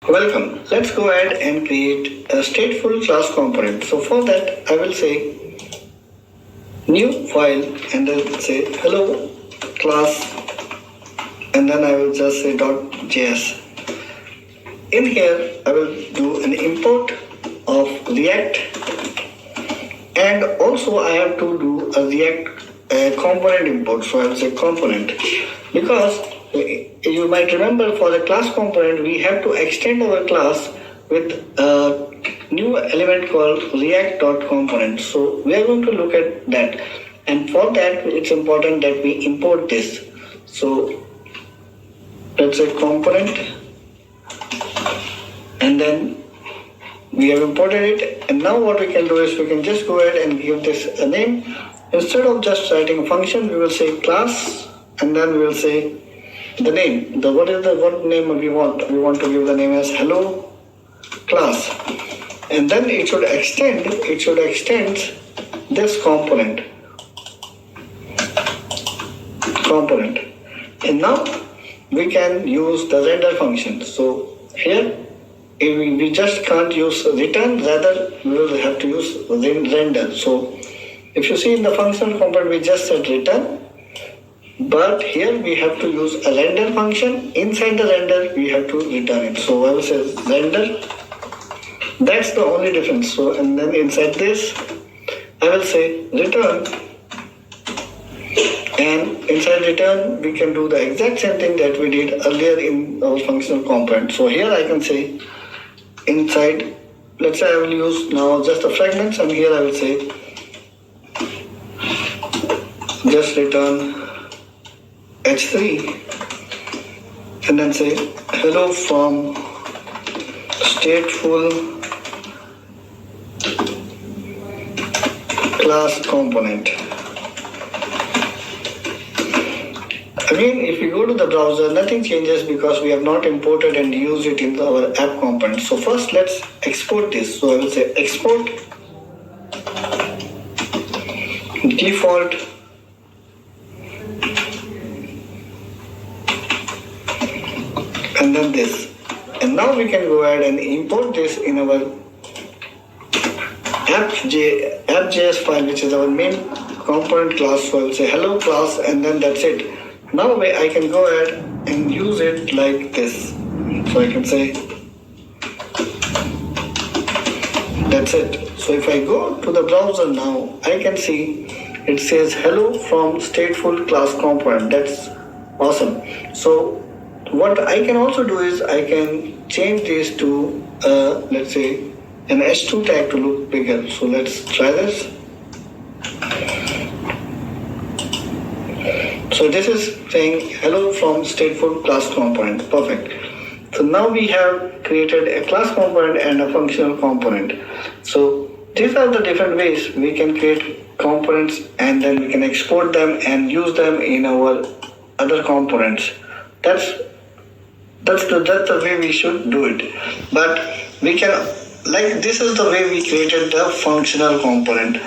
Welcome. Let's go ahead and create a stateful class component. So for that, I will say new file and then say hello class and then I will just say .js. In here, I will do an import of React and also I have to do a React component import. So I will say component because you might remember for the class component, we have to extend our class with a new element called react.component. So we are going to look at that. And for that, it's important that we import this. So let's say component. And then we have imported it. And now what we can do is we can just go ahead and give this a name. Instead of just writing a function, we will say class and then we will say the name. What name we want? We want to give the name as hello class. And then it should extend this component. And now we can use the render function. So here we just can't use return, rather we will have to use render. So if you see in the functional component, we just said return. But here we have to use a render function. Inside the render, we have to return it. So I will say render. That's the only difference. So and then inside this, I will say return. And inside return, we can do the exact same thing that we did earlier in our functional component. So here I can say inside, let's say I will use now just the fragments, and here I will say just return h3 and then say hello from stateful class component. Again, if we go to the browser, nothing changes because we have not imported and used it in our app component. So first let's export this. So I will say export default and then this. And now we can go ahead and import this in our app.js file, which is our main component class. So I will say hello class and then that's it. Now I can go ahead and use it like this. So I can say that's it. So if I go to the browser now, I can see it says hello from stateful class component. That's awesome. So what I can also do is I can change this to let's say an h2 tag to look bigger. So let's try this. So this is saying hello from stateful class component. Perfect. So now we have created a class component and a functional component. So these are the different ways we can create components and then we can export them and use them in our other components. That's the way we should do it. But we can, like, this is the way we created the functional component.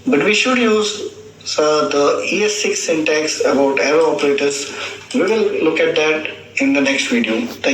But we should use the ES6 syntax about arrow operators. We will look at that in the next video. Thank you.